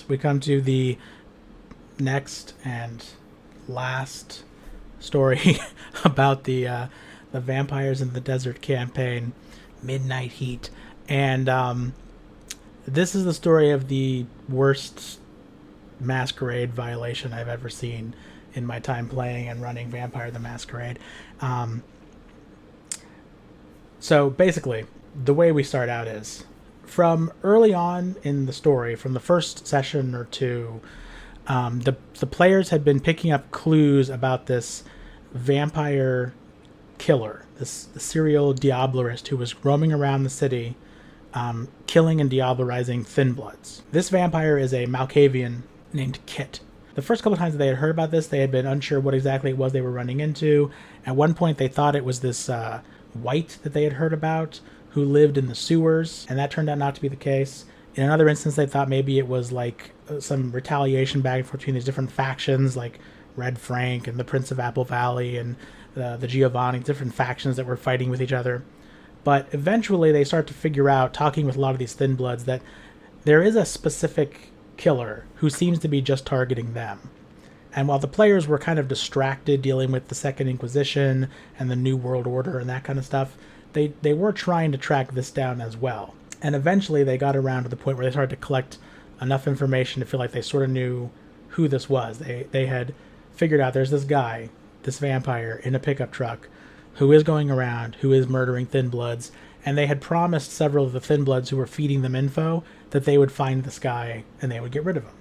course, we come to the next and last story about the Vampires in the Desert campaign, Midnight Heat. And this is the story of the worst Masquerade violation I've ever seen in my time playing and running Vampire the Masquerade. So basically, the way we start out is, from early on in the story, from the first session or two, the players had been picking up clues about this vampire killer, this serial diablerist who was roaming around the city, killing and diablerizing Thin Bloods. This vampire is a Malkavian named Kit. The first couple of times that they had heard about this, they had been unsure what exactly it was they were running into. At one point, they thought it was this white that they had heard about who lived in the sewers, and that turned out not to be the case. In another instance, they thought maybe it was like some retaliation back and forth between these different factions, like Red Frank and the Prince of Apple Valley and the Giovanni, different factions that were fighting with each other. But eventually they start to figure out, talking with a lot of these Thin Bloods, that there is a specific killer who seems to be just targeting them. And while the players were kind of distracted dealing with the Second Inquisition and the New World Order and that kind of stuff, they were trying to track this down as well. And eventually they got around to the point where they started to collect enough information to feel like they sort of knew who this was. They had figured out there's this guy, this vampire, in a pickup truck who is going around, who is murdering Thin Bloods, and they had promised several of the Thin Bloods who were feeding them info that they would find this guy and they would get rid of him.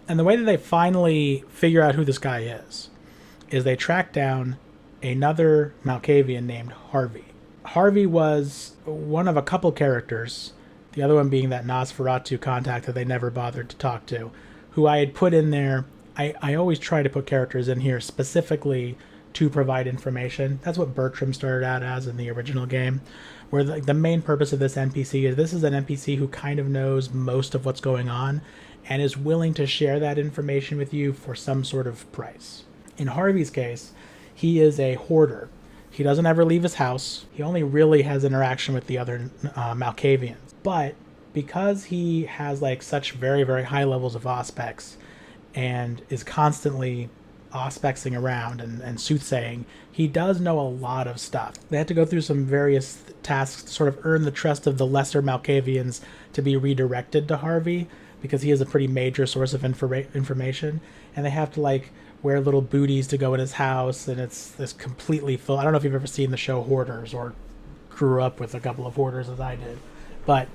And the way that they finally figure out who this guy is they track down another Malkavian named Harvey. Harvey was one of a couple characters, the other one being that Nosferatu contact that they never bothered to talk to, who I had put in there. I always try to put characters in here specifically to provide information. That's what Bertram started out as in the original game, where the main purpose of this NPC is this is an NPC who kind of knows most of what's going on and is willing to share that information with you for some sort of price. In Harvey's case, he is a hoarder. He doesn't ever leave his house. He only really has interaction with the other Malkavians. But because he has like such very, very high levels of auspex and is constantly auspexing around and soothsaying, he does know a lot of stuff. They had to go through some various tasks to sort of earn the trust of the lesser Malkavians to be redirected to Harvey, because he is a pretty major source of information, and they have to like wear little booties to go in his house, and it's this completely full. I don't know if you've ever seen the show Hoarders or grew up with a couple of hoarders as I did, but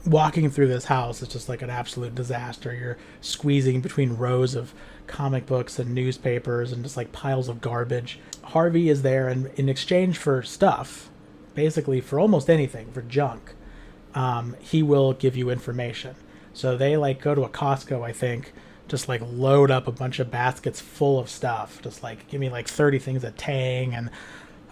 walking through this house is just like an absolute disaster. You're squeezing between rows of comic books and newspapers and just like piles of garbage. Harvey is there, and in exchange for stuff, basically for almost anything, for junk, he will give you information. So they like go to a Costco, I think, just like load up a bunch of baskets full of stuff. Just like give me like 30 things of Tang and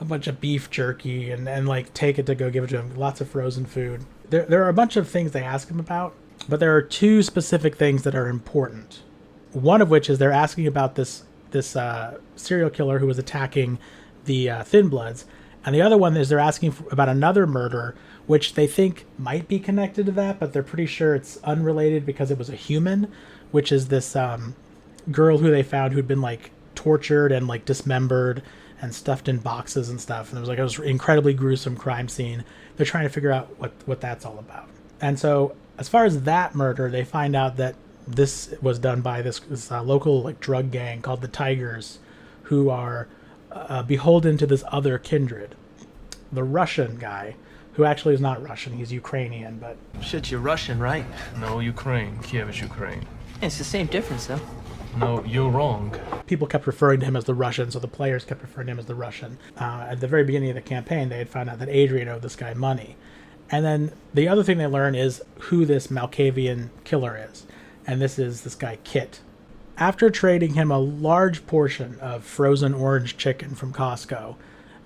a bunch of beef jerky, and like take it to go give it to him. Lots of frozen food. There are a bunch of things they ask him about, but there are two specific things that are important. One of which is they're asking about this serial killer who was attacking the Thin Bloods, and the other one is they're asking about another murder which they think might be connected to that, but they're pretty sure it's unrelated because it was a human, which is this girl who they found who'd been like tortured and like dismembered and stuffed in boxes and stuff. And it was an incredibly gruesome crime scene. They're trying to figure out what that's all about. And so as far as that murder, they find out that this was done by this local like drug gang called the Tigers, who are beholden to this other kindred. The Russian guy, who actually is not Russian, he's Ukrainian, but... Shit, you're Russian, right? No, Ukraine. Kiev is Ukraine. It's the same difference, though. No, you're wrong. People kept referring to him as the Russian, so the players kept referring to him as the Russian. At the very beginning of the campaign, they had found out that Adrian owed this guy money. And then the other thing they learn is who this Malkavian killer is. And this is this guy, Kit. After trading him a large portion of frozen orange chicken from Costco,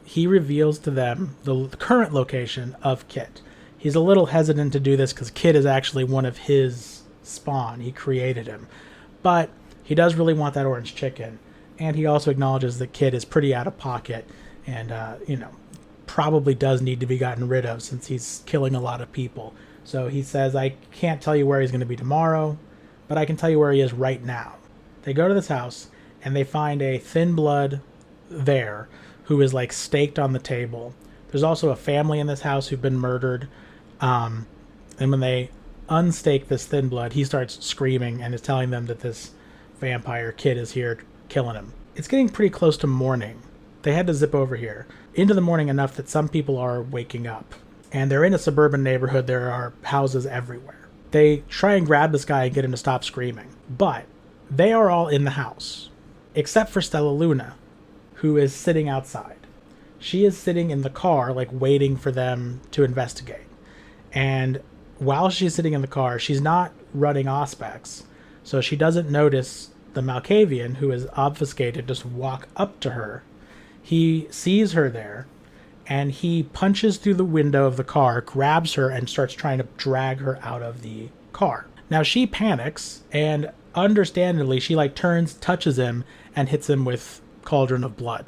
he reveals to them the current location of Kit. He's a little hesitant to do this because Kit is actually one of his spawn. He created him. But he does really want that orange chicken. And he also acknowledges that Kit is pretty out of pocket and, probably does need to be gotten rid of since he's killing a lot of people. So he says, I can't tell you where he's going to be tomorrow, but I can tell you where he is right now. They go to this house, and they find a thin blood there who is like staked on the table. There's also a family in this house who've been murdered. And when they unstake this thin blood, he starts screaming and is telling them that this vampire kid is here killing him. It's getting pretty close to morning. They had to zip over here into the morning enough that some people are waking up. And they're in a suburban neighborhood. There are houses everywhere. They try and grab this guy and get him to stop screaming. But they are all in the house, except for Stella Luna, who is sitting outside. She is sitting in the car, like waiting for them to investigate. And while she's sitting in the car, she's not running Auspex, so she doesn't notice the Malkavian, who is obfuscated, just walk up to her. He sees her there, and he punches through the window of the car, grabs her, and starts trying to drag her out of the car. Now she panics, and understandably, she like turns, touches him, and hits him with Cauldron of Blood.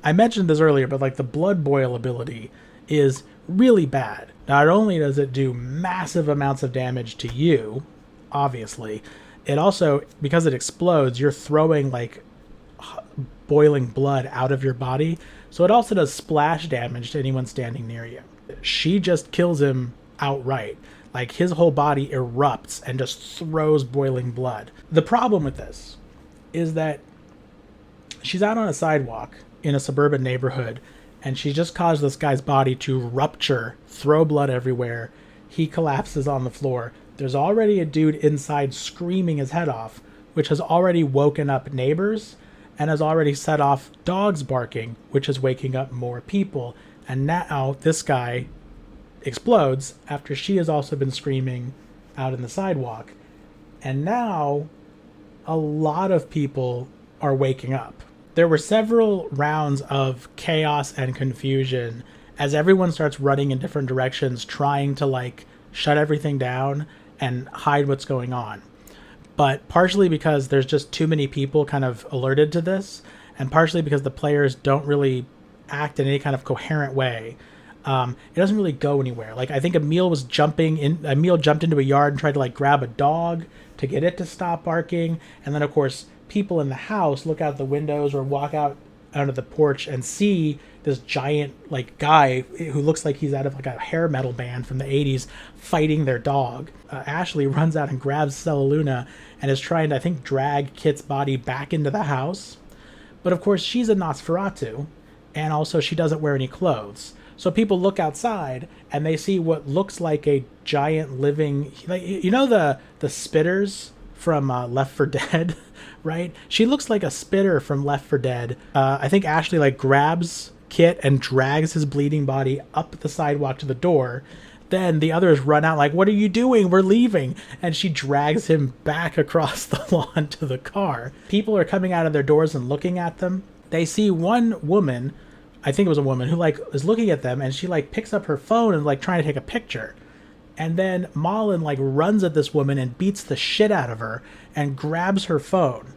I mentioned this earlier, but like the blood boil ability is really bad. Not only does it do massive amounts of damage to you, obviously, it also, because it explodes, you're throwing like boiling blood out of your body. So it also does splash damage to anyone standing near you. She just kills him outright. Like his whole body erupts and just throws boiling blood. The problem with this is that she's out on a sidewalk in a suburban neighborhood, and she just caused this guy's body to rupture, throw blood everywhere. He collapses on the floor. There's already a dude inside screaming his head off, which has already woken up neighbors and has already set off dogs barking, which is waking up more people. And now this guy explodes after she has also been screaming out in the sidewalk. And now a lot of people are waking up. There were several rounds of chaos and confusion as everyone starts running in different directions, trying to like shut everything down and hide what's going on. But partially because there's just too many people kind of alerted to this, and partially because the players don't really act in any kind of coherent way, it doesn't really go anywhere. Like I think Emil jumped into a yard and tried to like grab a dog to get it to stop barking, and then of course people in the house look out the windows or walk out onto the porch and see this giant like guy who looks like he's out of like a hair metal band from the 80s fighting their dog. Ashley runs out and grabs Stella Luna and is trying to, I think, drag Kit's body back into the house. But of course she's a Nosferatu, and also she doesn't wear any clothes. So people look outside and they see what looks like a giant living, like, you know, the spitters from Left 4 Dead, right? She looks like a spitter from Left 4 Dead. I think Ashley like grabs Kit and drags his bleeding body up the sidewalk to the door. Then the others run out like, "What are you doing? We're leaving." And she drags him back across the lawn to the car. People are coming out of their doors and looking at them. They see one woman, I think it was a woman, who like is looking at them, and she like picks up her phone and like trying to take a picture. And then Malin like runs at this woman and beats the shit out of her and grabs her phone.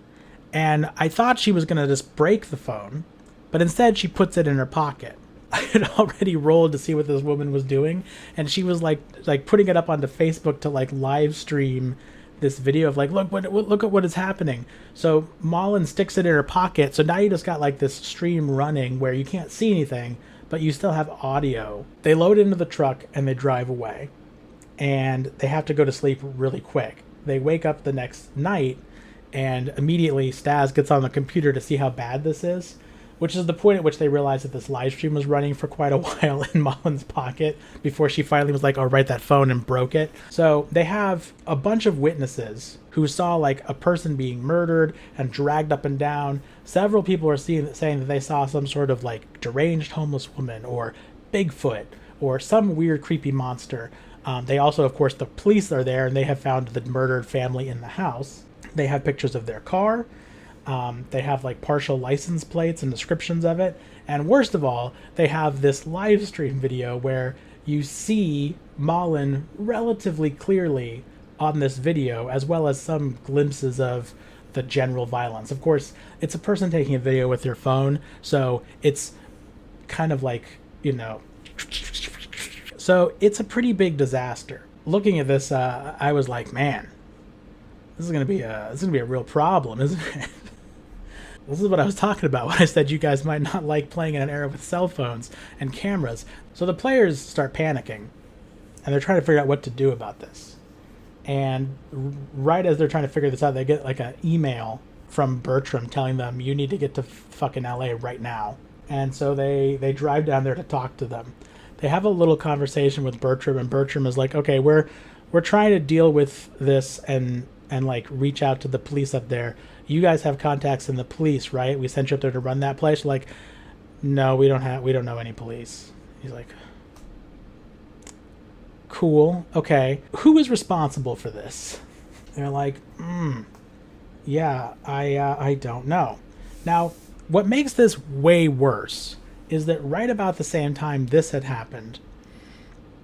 And I thought she was going to just break the phone, but instead she puts it in her pocket. I had already rolled to see what this woman was doing, and she was like putting it up onto Facebook to like live stream this video of like, look at what is happening. So Malin sticks it in her pocket. So now you just got like this stream running where you can't see anything, but you still have audio. They load into the truck and they drive away. And they have to go to sleep really quick. They wake up the next night, and immediately Stas gets on the computer to see how bad this is, which is the point at which they realize that this live stream was running for quite a while in Malin's pocket before she finally was like, "Oh, write that phone," and broke it. So they have a bunch of witnesses who saw like a person being murdered and dragged up and down. Several people are saying that they saw some sort of like deranged homeless woman or Bigfoot or some weird creepy monster. They also, of course, the police are there, and they have found the murdered family in the house. They have pictures of their car. They have like partial license plates and descriptions of it. And worst of all, they have this live stream video where you see Malin relatively clearly on this video, as well as some glimpses of the general violence. Of course, it's a person taking a video with their phone, so it's kind of like, you know, So it's a pretty big disaster. Looking at this, I was like, man, this is gonna be a real problem, isn't it? This is what I was talking about when I said you guys might not like playing in an era with cell phones and cameras. So the players start panicking, and they're trying to figure out what to do about this. And right as they're trying to figure this out, they get like an email from Bertram telling them, you need to get to fucking LA right now. And so they drive down there to talk to them. They have a little conversation with Bertram, and Bertram is like, okay, we're trying to deal with this and like reach out to the police up there. You guys have contacts in the police, right? We sent you up there to run that place. Like, no, we don't know any police. He's like, cool, okay. Who is responsible for this? They're like, yeah, I don't know. Now, what makes this way worse is that right about the same time this had happened,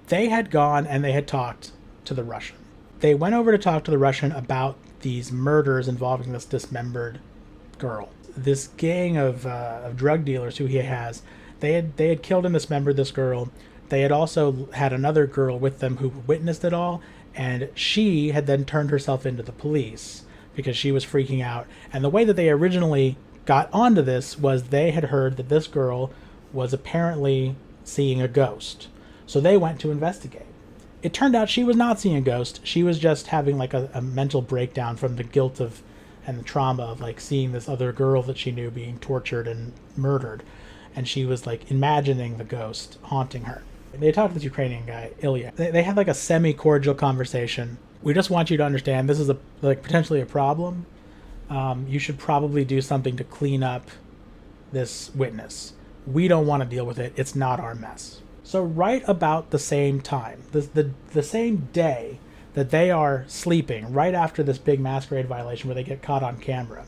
they had gone and they had talked to the Russian. They went over to talk to the Russian about these murders involving this dismembered girl. This gang of drug dealers who he has, they had killed and dismembered this girl. They had also had another girl with them who witnessed it all, and she had then turned herself into the police because she was freaking out. And the way that they originally got onto this was they had heard that this girl was apparently seeing a ghost. So they went to investigate. It turned out she was not seeing a ghost. She was just having like a mental breakdown from the guilt of and the trauma of like seeing this other girl that she knew being tortured and murdered. And she was like imagining the ghost haunting her. They talked to this Ukrainian guy, Ilya. They had like a semi-cordial conversation. We just want you to understand this is potentially a problem. You should probably do something to clean up this witness. We don't want to deal with it. It's not our mess. So right about the same time, the same day that they are sleeping, right after this big Masquerade violation where they get caught on camera,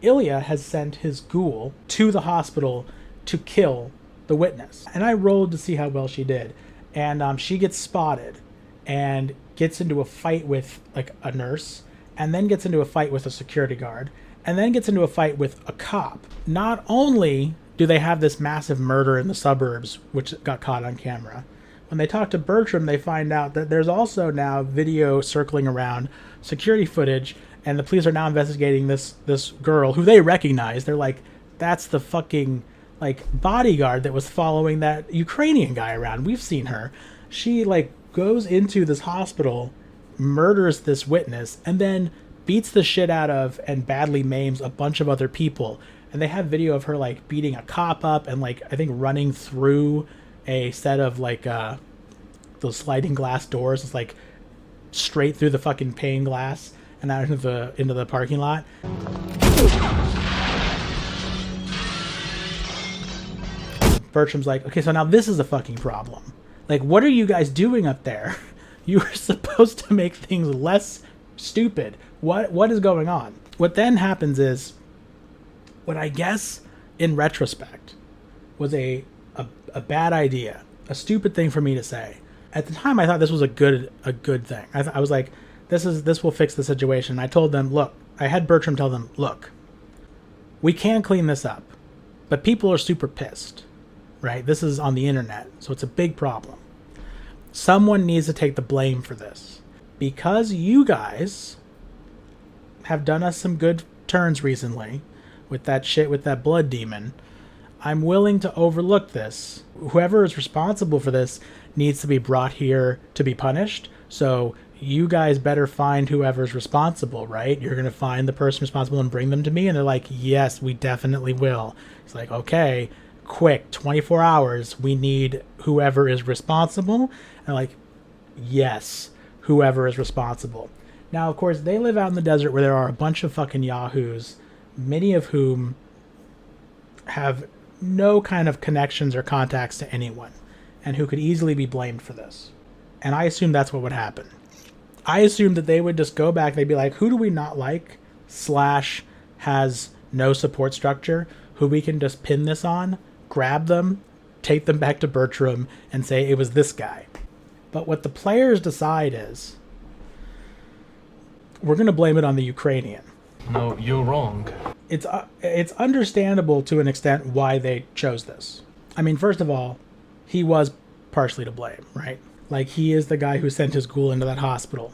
Ilya has sent his ghoul to the hospital to kill the witness. And I rolled to see how well she did. And she gets spotted and gets into a fight with like a nurse, and then gets into a fight with a security guard, and then gets into a fight with a cop. Not only do they have this massive murder in the suburbs, which got caught on camera, when they talk to Bertram, they find out that there's also now video circling around, security footage, and the police are now investigating this girl who they recognize. They're like, that's the fucking like bodyguard that was following that Ukrainian guy around. We've seen her. She like goes into this hospital, murders this witness, and then beats the shit out of and badly maims a bunch of other people. And they have video of her like beating a cop up and like I think running through a set of like those sliding glass doors. It's like straight through the fucking pane glass and out into the parking lot. Bertram's like, okay, so now this is a fucking problem. Like, what are you guys doing up there? You were supposed to make things less stupid. What is going on? What then happens is, what I guess in retrospect was a bad idea, a stupid thing for me to say. At the time, I thought this was a good thing. I was like, this will fix the situation. I told them, look, I had Bertram tell them, look, we can clean this up, but people are super pissed, right? This is on the internet, so it's a big problem. Someone needs to take the blame for this. Because you guys have done us some good turns recently with that shit with that blood demon, I'm willing to overlook this. Whoever is responsible for this needs to be brought here to be punished. So you guys better find whoever's responsible, right? You're going to find the person responsible and bring them to me. And they're like, yes, we definitely will. It's like, okay, quick, 24 hours. We need whoever is responsible. And they're like, yes, whoever is responsible. Now, of course, they live out in the desert where there are a bunch of fucking yahoos, many of whom have no kind of connections or contacts to anyone, and who could easily be blamed for this. And I assumed that's what would happen. I assumed that they would just go back, they'd be like, who do we not like, / has no support structure, who we can just pin this on, grab them, take them back to Bertram, and say it was this guy. But what the players decide is, we're going to blame it on the Ukrainian. No, you're wrong. It's understandable to an extent why they chose this. I mean, first of all, he was partially to blame, right? Like, he is the guy who sent his ghoul into that hospital.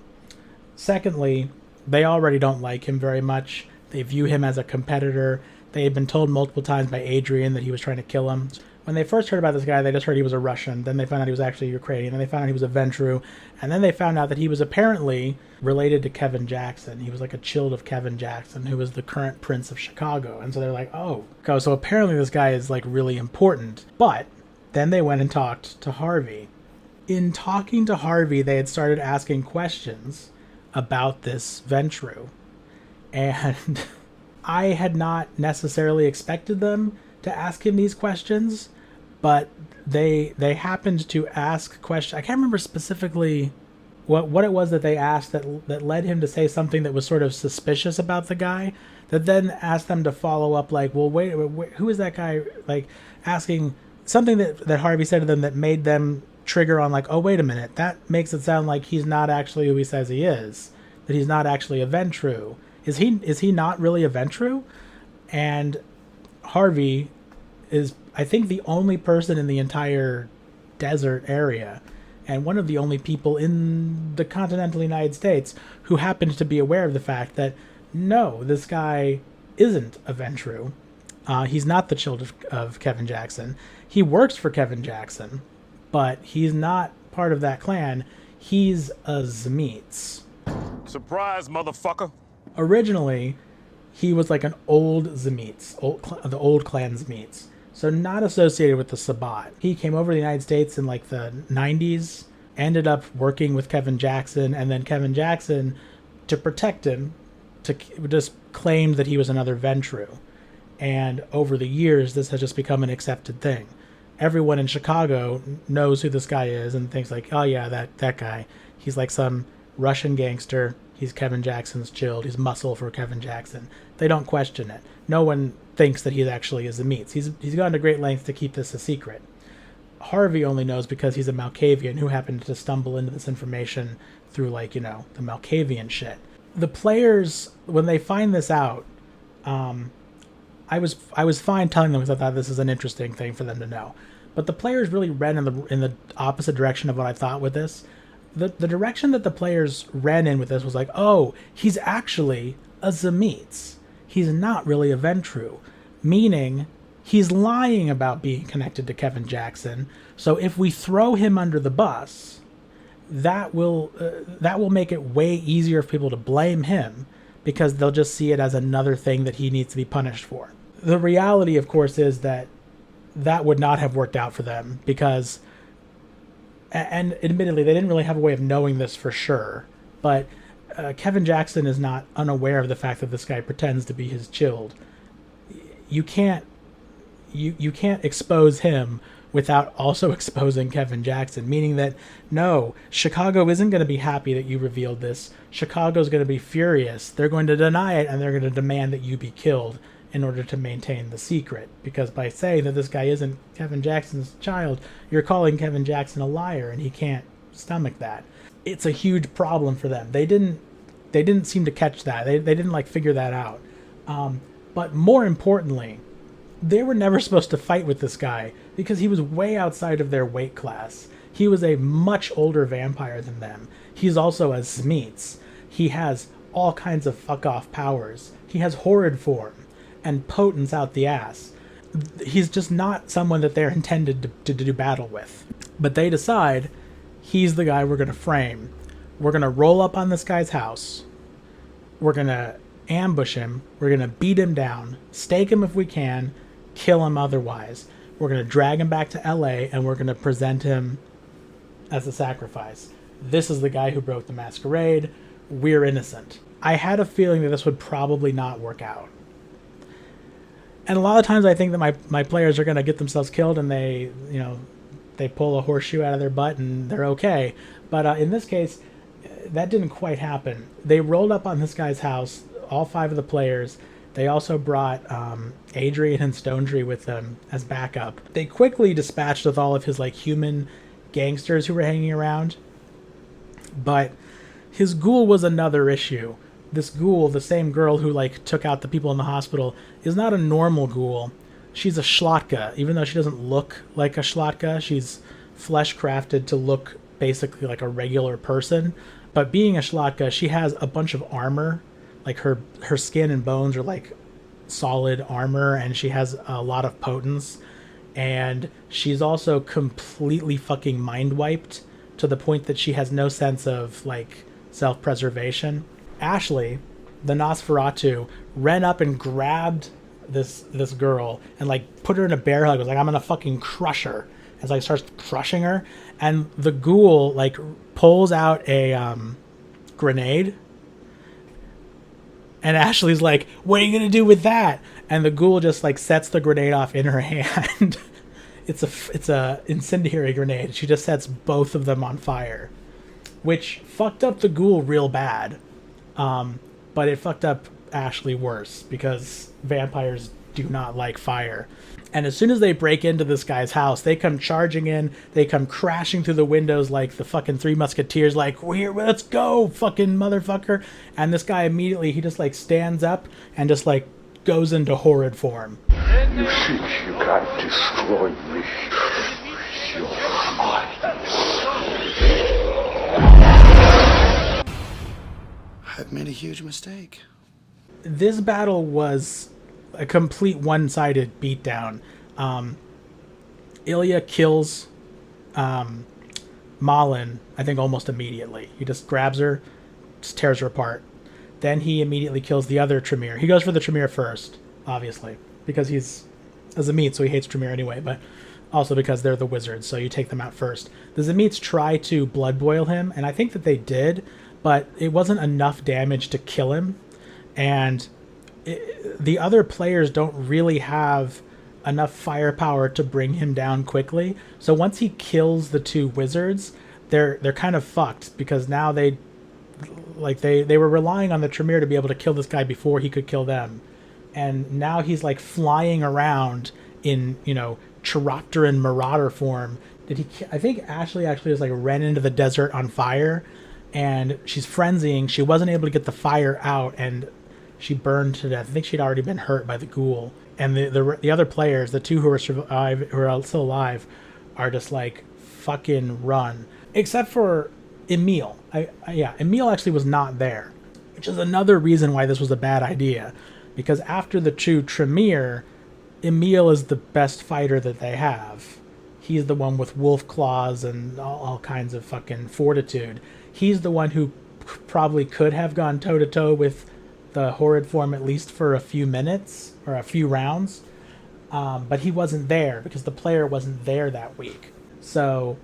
Secondly, they already don't like him very much. They view him as a competitor. They had been told multiple times by Adrian that he was trying to kill him. When they first heard about this guy, they just heard he was a Russian. Then they found out he was actually Ukrainian. Then they found out he was a Ventrue. And then they found out that he was apparently related to Kevin Jackson. He was like a child of Kevin Jackson, who was the current Prince of Chicago. And so they're like, oh, so apparently this guy is like really important. But then they went and talked to Harvey. In talking to Harvey, they had started asking questions about this Ventrue. And I had not necessarily expected them to ask him these questions, but they happened to ask questions. I can't remember specifically what it was that they asked that led him to say something that was sort of suspicious about the guy, that then asked them to follow up like, well, wait, who is that guy? Like, asking something that Harvey said to them that made them trigger on like, oh, wait a minute, that makes it sound like he's not actually who he says he is, that he's not actually a Ventrue. Is he not really a Ventrue? And Harvey is, I think, the only person in the entire desert area, and one of the only people in the continental United States who happened to be aware of the fact that, no, this guy isn't a Ventrue. He's not the child of Kevin Jackson. He works for Kevin Jackson, but he's not part of that clan. He's a Zmeets. Surprise, motherfucker. Originally, he was like an old Zmeets, the old clan Zmeets. So not associated with the Sabbat. He came over to the United States in like the 90s, ended up working with Kevin Jackson, and then Kevin Jackson, to protect him, just claimed that he was another Ventrue. And over the years, this has just become an accepted thing. Everyone in Chicago knows who this guy is and thinks like, oh yeah, that guy. He's like some Russian gangster. He's Kevin Jackson's child. He's muscle for Kevin Jackson. They don't question it. No one thinks that he actually is a Zmeets. He's gone to great lengths to keep this a secret. Harvey only knows because he's a Malkavian who happened to stumble into this information through, like, the Malkavian shit. The players, when they find this out, I was fine telling them because I thought this is an interesting thing for them to know. But the players really ran in the opposite direction of what I thought with this. The direction that the players ran in with this was like, oh, he's actually a Zmeets. He's not really a Ventrue. Meaning, he's lying about being connected to Kevin Jackson. So if we throw him under the bus, that will make it way easier for people to blame him, because they'll just see it as another thing that he needs to be punished for. The reality, of course, is that would not have worked out for them, because, and admittedly, they didn't really have a way of knowing this for sure, but Kevin Jackson is not unaware of the fact that this guy pretends to be his child. You can't expose him without also exposing Kevin Jackson, meaning that, no, Chicago isn't going to be happy that you revealed this. Chicago's going to be furious. They're going to deny it, and they're going to demand that you be killed in order to maintain the secret. Because by saying that this guy isn't Kevin Jackson's child, you're calling Kevin Jackson a liar, and he can't stomach that. It's a huge problem for them. They didn't seem to catch that. They didn't figure that out. But more importantly, they were never supposed to fight with this guy because he was way outside of their weight class. He was a much older vampire than them. He's also a Zmeets. He has all kinds of fuck-off powers. He has horrid form and potence out the ass. He's just not someone that they're intended to do battle with. But they decide, he's the guy we're going to frame. We're going to roll up on this guy's house. We're going to ambush him. We're going to beat him down, stake him if we can, kill him otherwise. We're going to drag him back to LA, and we're going to present him as a sacrifice. This is the guy who broke the Masquerade. We're innocent. I had a feeling that this would probably not work out. And a lot of times I think that my players are going to get themselves killed, and they pull a horseshoe out of their butt and they're okay. But in this case, that didn't quite happen. They rolled up on this guy's house, all 5 of the players. They also brought Adrian and Stonedry with them as backup. They quickly dispatched with all of his human gangsters who were hanging around. But his ghoul was another issue. This ghoul, the same girl who took out the people in the hospital, is not a normal ghoul. She's a Schlotka, even though she doesn't look like a Schlotka. She's flesh crafted to look basically like a regular person. But being a Shlatka, she has a bunch of armor. Like her skin and bones are like solid armor, and she has a lot of potence. And she's also completely fucking mind wiped to the point that she has no sense of like self-preservation. Ashley, the Nosferatu, ran up and grabbed this girl and like put her in a bear hug. Was like, I'm gonna fucking crush her. As like starts crushing her, and the ghoul like pulls out a grenade, and Ashley's like, what are you gonna do with that? And the ghoul just like sets the grenade off in her hand. It's a incendiary grenade. She just sets both of them on fire, which fucked up the ghoul real bad. But it fucked up Ashley worse because vampires do not like fire. And as soon as they break into this guy's house, they come charging in. They come crashing through the windows like the fucking Three Musketeers, like, here, let's go, fucking motherfucker. And this guy immediately, he just like stands up and just like goes into horrid form. You think you can destroy me with your eyes? I've made a huge mistake. This battle was a complete one-sided beatdown. Ilya kills Malin, I think, almost immediately. He just grabs her, just tears her apart. Then he immediately kills the other Tremere. He goes for the Tremere first, obviously, because he's a Zemit, so he hates Tremere anyway, but also because they're the wizards, so you take them out first. The Zemits try to blood boil him, and I think that they did, but it wasn't enough damage to kill him. And the other players don't really have enough firepower to bring him down quickly. So once he kills the two wizards, they're kind of fucked, because now they were relying on the Tremere to be able to kill this guy before he could kill them. And now he's like flying around in, Chiropteran Marauder form. I think Ashley actually just like ran into the desert on fire, and she's frenzying. She wasn't able to get the fire out, and she burned to death. I think she'd already been hurt by the ghoul. And the other players, the two who are still alive, are just like, fucking run. Except for Emil. Emil actually was not there, which is another reason why this was a bad idea. Because after the two Tremere, Emil is the best fighter that they have. He's the one with wolf claws and all kinds of fucking fortitude. He's the one who probably could have gone toe-to-toe with the horrid form at least for a few minutes or a few rounds, but he wasn't there because the player wasn't there that week. So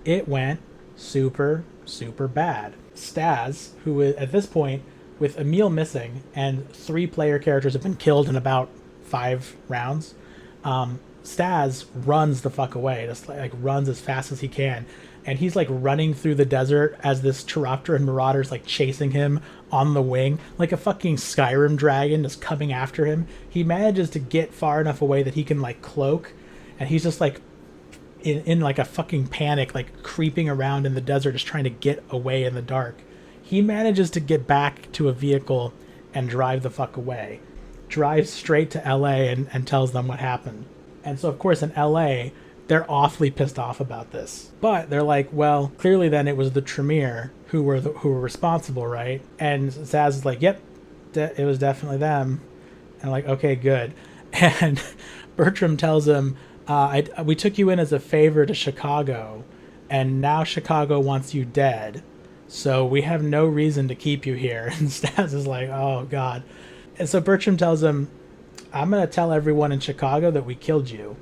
it went super, super bad. Stas, who at this point, with Emil missing and 3 player characters have been killed in about 5 rounds, Stas runs the fuck away, just like runs as fast as he can. And he's like running through the desert as this Chiropteran Marauder's like chasing him on the wing, like a fucking Skyrim dragon just coming after him. He manages to get far enough away that he can like cloak, and he's just like in like a fucking panic, like creeping around in the desert, just trying to get away in the dark. He manages to get back to a vehicle and drive the fuck away. Drives straight to LA and tells them what happened. And so of course in LA, they're awfully pissed off about this. But they're like, well, clearly then it was the Tremere who were responsible, right? And Stas is like, yep, it was definitely them. And like, okay, good. And Bertram tells him, we took you in as a favor to Chicago, and now Chicago wants you dead. So we have no reason to keep you here. And Stas is like, oh, God. And so Bertram tells him, I'm going to tell everyone in Chicago that we killed you.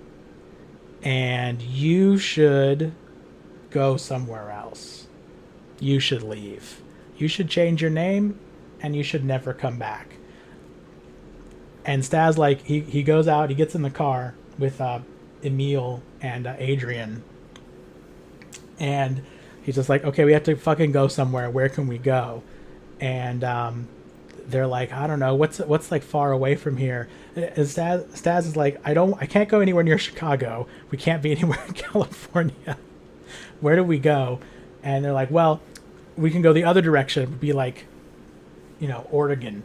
And you should go somewhere else. You should leave. You should change your name, and you should never come back. And Stas, like, he goes out, he gets in the car with Emil and Adrian. And he's just like, okay, we have to fucking go somewhere. Where can we go? And they're like, I don't know, what's like far away from here? And Stas is like, I can't go anywhere near Chicago. We can't be anywhere in California. Where do we go? And they're like, well, we can go the other direction. It would be like, Oregon.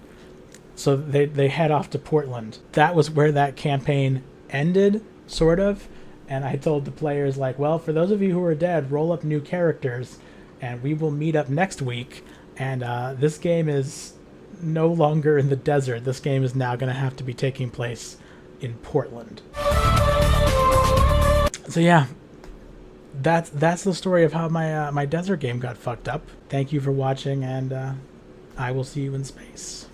So they head off to Portland. That was where that campaign ended, sort of. And I told the players, like, well, for those of you who are dead, roll up new characters, and we will meet up next week. And this game is no longer in the desert. This game is now going to have to be taking place in Portland. So yeah, that's the story of how my desert game got fucked up. Thank you for watching, and I will see you in space.